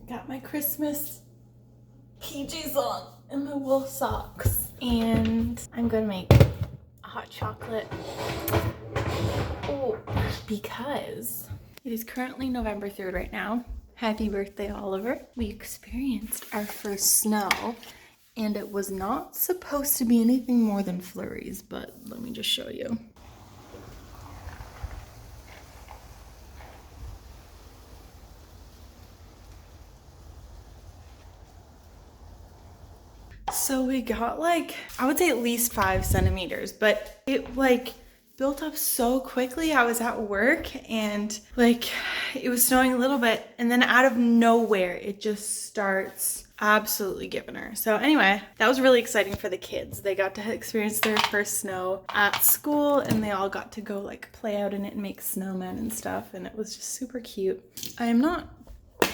Got my Christmas PJs on and my wool socks. And I'm gonna make a hot chocolate. Oh, because it is currently November 3rd right now. Happy birthday, Oliver. We experienced our first snow and it was not supposed to be anything more than flurries, but let me just show you. So we got like, I would say at least 5 centimeters, but it like built up so quickly. I was at work and like it was snowing a little bit and then out of nowhere it just starts absolutely giving her. So anyway, that was really exciting for the kids. They got to experience their first snow at school and they all got to go like play out in it and make snowmen and stuff, and it was just super cute. I am not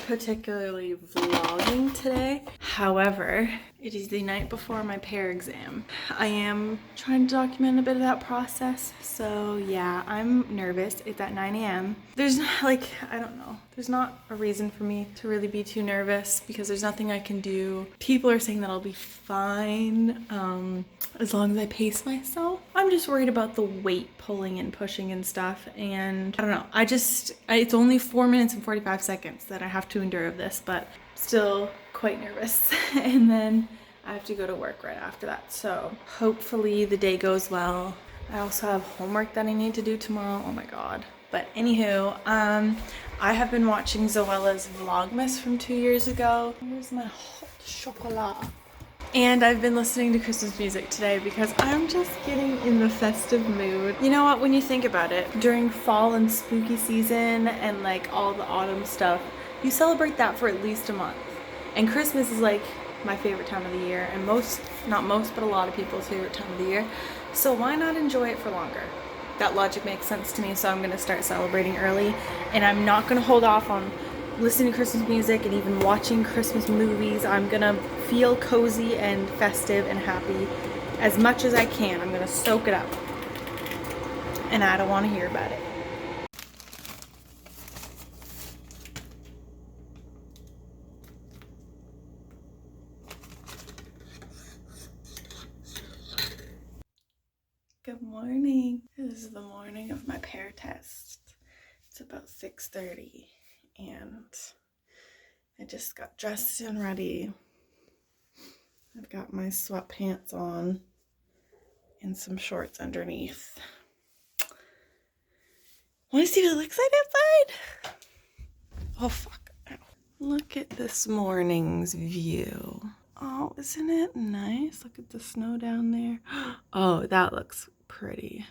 particularly vlogging today. However, it is the night before my pare exam. I am trying to document a bit of that process. So yeah, I'm nervous. It's at 9 a.m. There's like, I don't know. There's not a reason for me to really be too nervous because there's nothing I can do. People are saying that I'll be fine as long as I pace myself. I'm just worried about the weight pulling and pushing and stuff. And I don't know. It's only 4 minutes and 45 seconds that I have to endure of this, but still quite nervous. And then I have to go to work right after that. So hopefully the day goes well. I also have homework that I need to do tomorrow. Oh my God. But anywho, I have been watching Zoella's Vlogmas from 2 years ago. Here's my hot chocolate. And I've been listening to Christmas music today because I'm just getting in the festive mood. You know what, when you think about it, during fall and spooky season and like all the autumn stuff, you celebrate that for at least a month. And Christmas is like my favorite time of the year, and not most, but a lot of people's favorite time of the year. So why not enjoy it for longer? That logic makes sense to me, so I'm gonna start celebrating early, and I'm not gonna hold off on listening to Christmas music and even watching Christmas movies. I'm gonna feel cozy and festive and happy as much as I can. I'm gonna soak it up, and I don't want to hear about it. Good morning. This is the morning of my pare test. It's about 6:30 and I just got dressed and ready. I've got my sweatpants on and some shorts underneath. Want to see what it looks like outside? Oh fuck. Ow. Look at this morning's view. Oh, isn't it nice? Look at the snow down there. Oh, that looks pretty.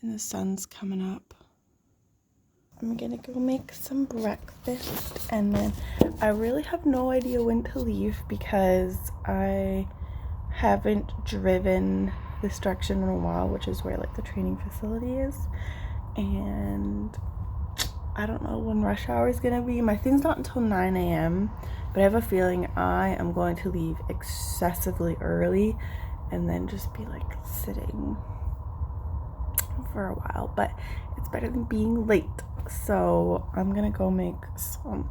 And the sun's coming up. I'm gonna go make some breakfast, and then I really have no idea when to leave because I haven't driven this direction in a while, which is where like the training facility is, and I don't know when rush hour is gonna be. My thing's not until 9 a.m. but I have a feeling I am going to leave excessively early and then just be like sitting for a while, but it's better than being late. So I'm gonna go make some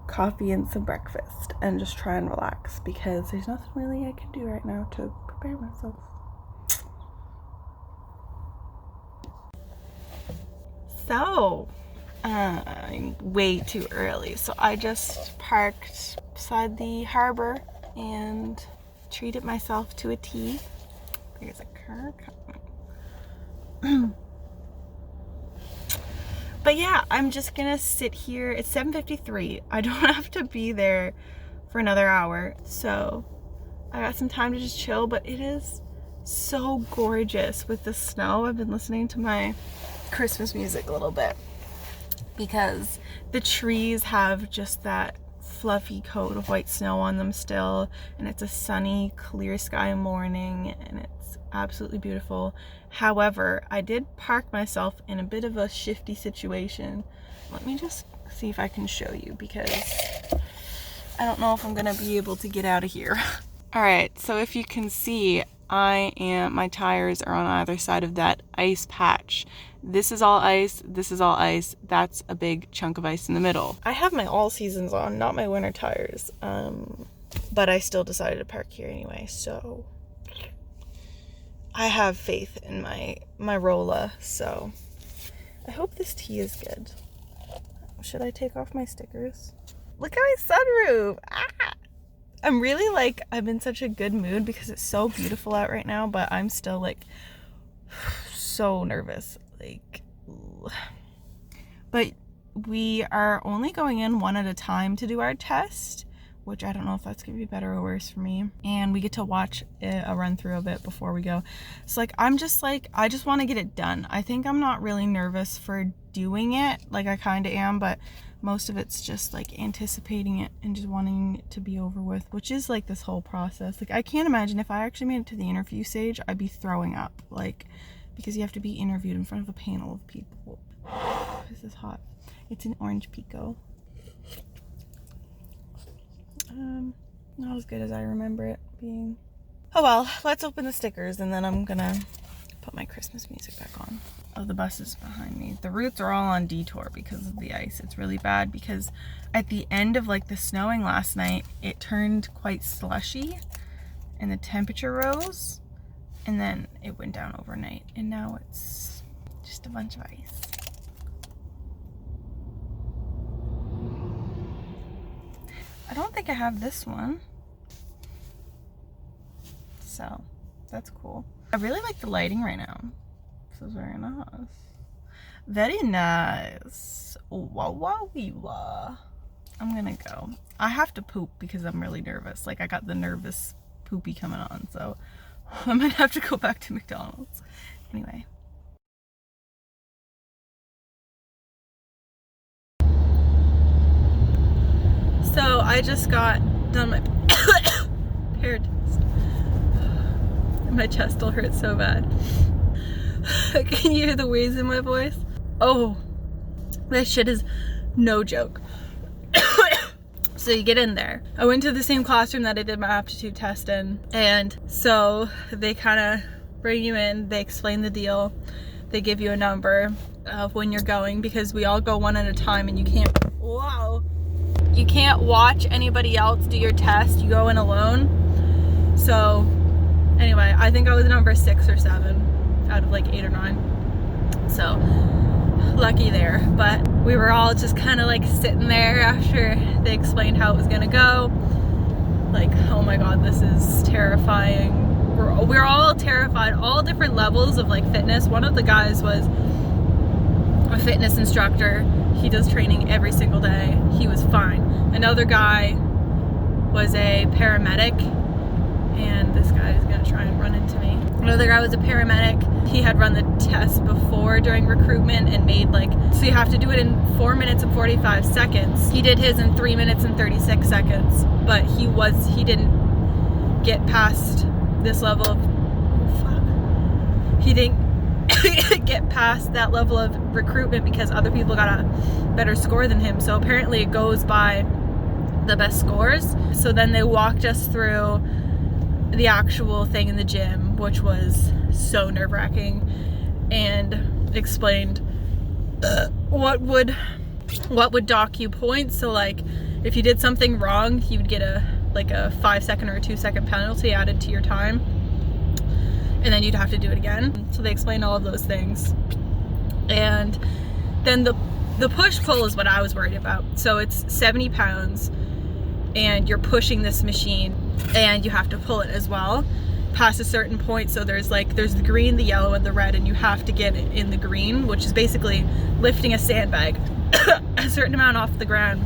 coffee and some breakfast and just try and relax because there's nothing really I can do right now to prepare myself. So I'm way too early, so I just parked beside the harbor and treated myself to a tea. There's a car coming. But yeah, I'm just gonna sit here. It's 7:53. I don't have to be there for another hour, so I got some time to just chill. But it is so gorgeous with the snow. I've been listening to my Christmas music a little bit because the trees have just that fluffy coat of white snow on them still, and it's a sunny, clear sky morning, and it's absolutely beautiful. However, I did park myself in a bit of a shifty situation. Let me just see if I can show you because I don't know if I'm gonna be able to get out of here. All right, so if you can see, my tires are on either side of that ice patch. This is all ice, this is all ice. That's a big chunk of ice in the middle. I have my all seasons on, not my winter tires. But I still decided to park here anyway, so I have faith in my Rolla, so I hope this tea is good. Should I take off my stickers? Look at my sunroof! Ah! I'm really like, I'm in such a good mood because it's so beautiful out right now, but I'm still like so nervous. Like, but we are only going in one at a time to do our test, which I don't know if that's gonna be better or worse for me. And we get to watch a run through of it before we go. So like, I just want to get it done. I think I'm not really nervous for doing it. Like I kind of am, but most of it's just like anticipating it and just wanting it to be over with, which is like this whole process. Like I can't imagine if I actually made it to the interview stage, I'd be throwing up, like, because you have to be interviewed in front of a panel of people. This is hot. It's an orange pico. Not as good as I remember it being. Oh well, let's open the stickers and then I'm gonna put my Christmas music back on. Oh, the bus is behind me. The routes are all on detour because of the ice. It's really bad because at the end of like the snowing last night, it turned quite slushy and the temperature rose and then it went down overnight and now it's just a bunch of ice. I don't think I have this one. So that's cool. I really like the lighting right now. This is very nice. Very nice. Wow, wow, wow. I'm gonna go. I have to poop because I'm really nervous. Like I got the nervous poopy coming on, so I might have to go back to McDonald's. Anyway. So I just got done my pare test. My chest still hurts so bad. Can you hear the wheeze in my voice? Oh, this shit is no joke. So you get in there. I went to the same classroom that I did my aptitude test in, and so they kind of bring you in, they explain the deal, they give you a number of when you're going, because we all go one at a time and you can't, wow, you can't watch anybody else do your test, you go in alone. So anyway, I think I was number 6 or 7 out of like 8 or 9. So lucky there. But we were all just kind of like sitting there after they explained how it was gonna go. Like, oh my god, this is terrifying. We're all terrified, all different levels of like fitness. One of the guys was a fitness instructor. He does training every single day. He was fine. Another guy was a paramedic, and this guy is gonna try and run into me. Another guy was a paramedic. He had run the test before during recruitment and made like, so you have to do it in 4 minutes and 45 seconds. He did his in 3 minutes and 36 seconds, but he didn't get past this level of, oh fuck. He didn't get past that level of recruitment because other people got a better score than him. So apparently it goes by the best scores. So then they walked us through the actual thing in the gym, which was so nerve-wracking, and explained what would dock you points. So like if you did something wrong, you would get a 5-second or a 2-second penalty added to your time, and then you'd have to do it again. So they explained all of those things. And then the push-pull is what I was worried about. So it's 70 pounds and you're pushing this machine and you have to pull it as well past a certain point. So there's the green, the yellow, and the red, and you have to get it in the green, which is basically lifting a sandbag a certain amount off the ground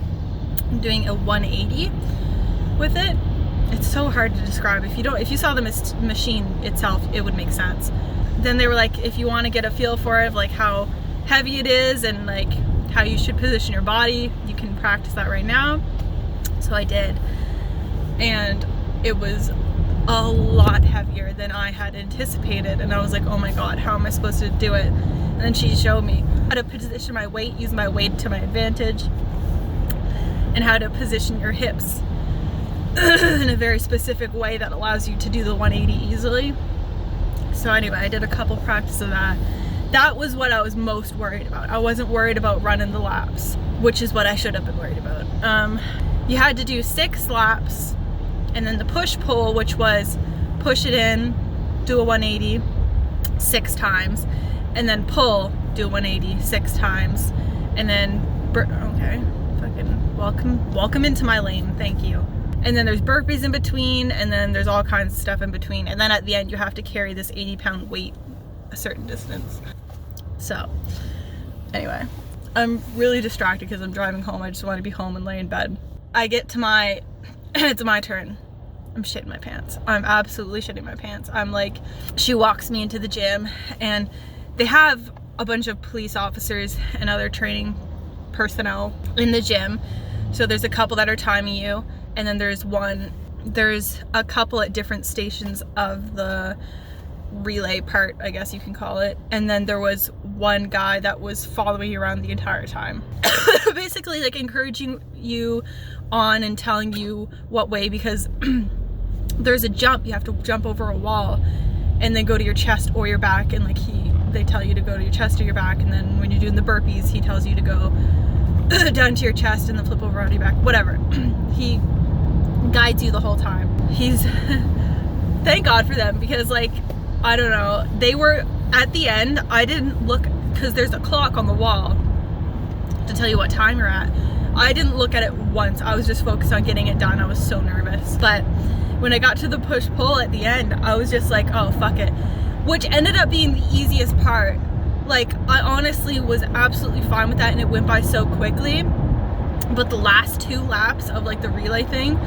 and doing a 180 with it. It's so hard to describe. If you saw the machine itself, it would make sense. Then they were like, if you want to get a feel for it, of like how heavy it is and like how you should position your body, you can practice that right now. So I did, and it was a lot heavier than I had anticipated, and I was like, oh my god, how am I supposed to do it? And then she showed me how to position my weight, use my weight to my advantage, and how to position your hips in a very specific way that allows you to do the 180 easily. So anyway, I did a couple practices of that. That was what I was most worried about. I wasn't worried about running the laps, which is what I should have been worried about. You had to do 6 laps, and then the push-pull, which was push it in, do a 180 6 times, and then pull, do a 180 6 times, and then, okay, fucking welcome into my lane, thank you. And then there's burpees in between, and then there's all kinds of stuff in between, and then at the end you have to carry this 80-pound weight a certain distance. So anyway, I'm really distracted because I'm driving home. I just want to be home and lay in bed. I get to it's my turn. I'm shitting my pants. I'm absolutely shitting my pants. I'm like, she walks me into the gym, and they have a bunch of police officers and other training personnel in the gym. So there's a couple that are timing you, and then there's a couple at different stations of the relay part, I guess you can call it. And then there was one guy that was following you around the entire time. Basically like encouraging you on and telling you what way, because there's a jump, you have to jump over a wall and then go to your chest or your back, and like they tell you to go to your chest or your back, and then when you're doing the burpees he tells you to go down to your chest and then flip over on your back, whatever. He guides you the whole time. He's thank God for them, because like, I don't know, they were at the end. I didn't look, because there's a clock on the wall to tell you what time you're at. I didn't look at it once. I was just focused on getting it done. I was so nervous. But when I got to the push-pull at the end, I was just like, oh, fuck it. Which ended up being the easiest part. Like, I honestly was absolutely fine with that, and it went by so quickly. But the last 2 laps of like the relay thing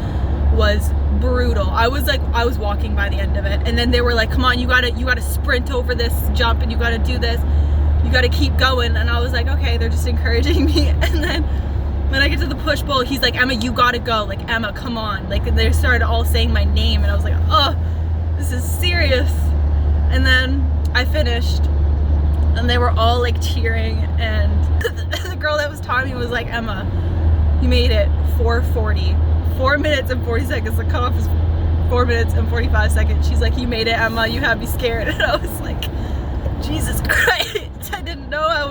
was brutal. I was walking by the end of it, and then they were like, come on, you gotta sprint over this jump, and you gotta do this, you gotta keep going. And I was like, okay, they're just encouraging me. And then when I get to the push pull, he's like, Emma, you gotta go, like, Emma, come on. Like, they started all saying my name, and I was like, oh, this is serious. And then I finished, and they were all like cheering, and the girl that was timing was like, Emma, you made it. 4:40, 4 minutes and 40 seconds. The cutoff is 4 minutes and 45 seconds. She's like, you made it, Emma, you have me scared. And I was like, Jesus Christ, I didn't know I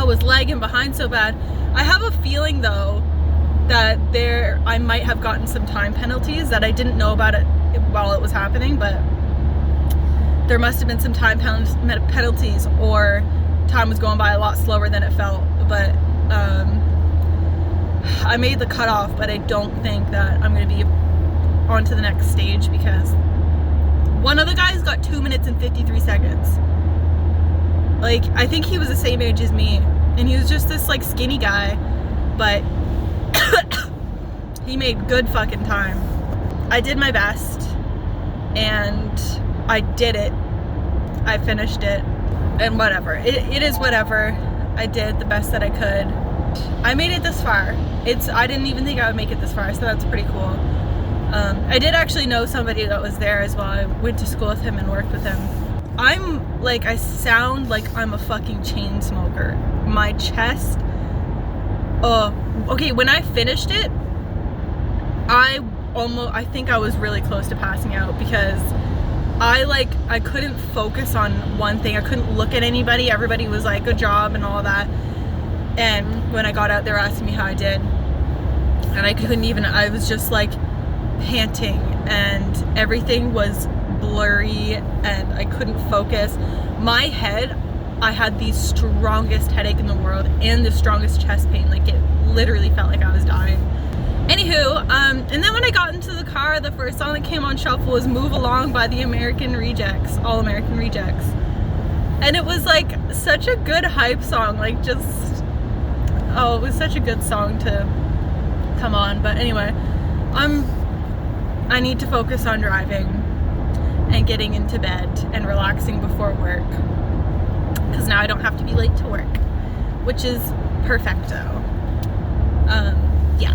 was lagging behind so bad. I have a feeling though that I might have gotten some time penalties that I didn't know about it while it was happening, but there must have been some time penalties, or time was going by a lot slower than it felt. But I made the cutoff, but I don't think that I'm going to be on to the next stage, because one of the guys got 2 minutes and 53 seconds. Like, I think he was the same age as me, and he was just this like skinny guy, but he made good fucking time. I did my best, and I did it. I finished it, and whatever. It is whatever. I did the best that I could. I made it this far. I didn't even think I would make it this far, so that's pretty cool. I did actually know somebody that was there as well. I went to school with him and worked with him. I sound like I'm a fucking chain smoker. My chest, okay, when I finished it, I think I was really close to passing out, because I couldn't focus on one thing. I couldn't look at anybody. Everybody was like, good job and all that. And when I got out, they were asking me how I did, and I was just like panting, and everything was blurry, and I couldn't focus. My head, I had the strongest headache in the world and the strongest chest pain. Like, it literally felt like I was dying. Anywho, and then when I got into the car, the first song that came on shuffle was Move Along by the American Rejects, All American Rejects. And it was like such a good hype song, like just, oh, it was such a good song to come on. But anyway, I need to focus on driving and getting into bed and relaxing before work, because now I don't have to be late to work, which is perfecto. Yeah.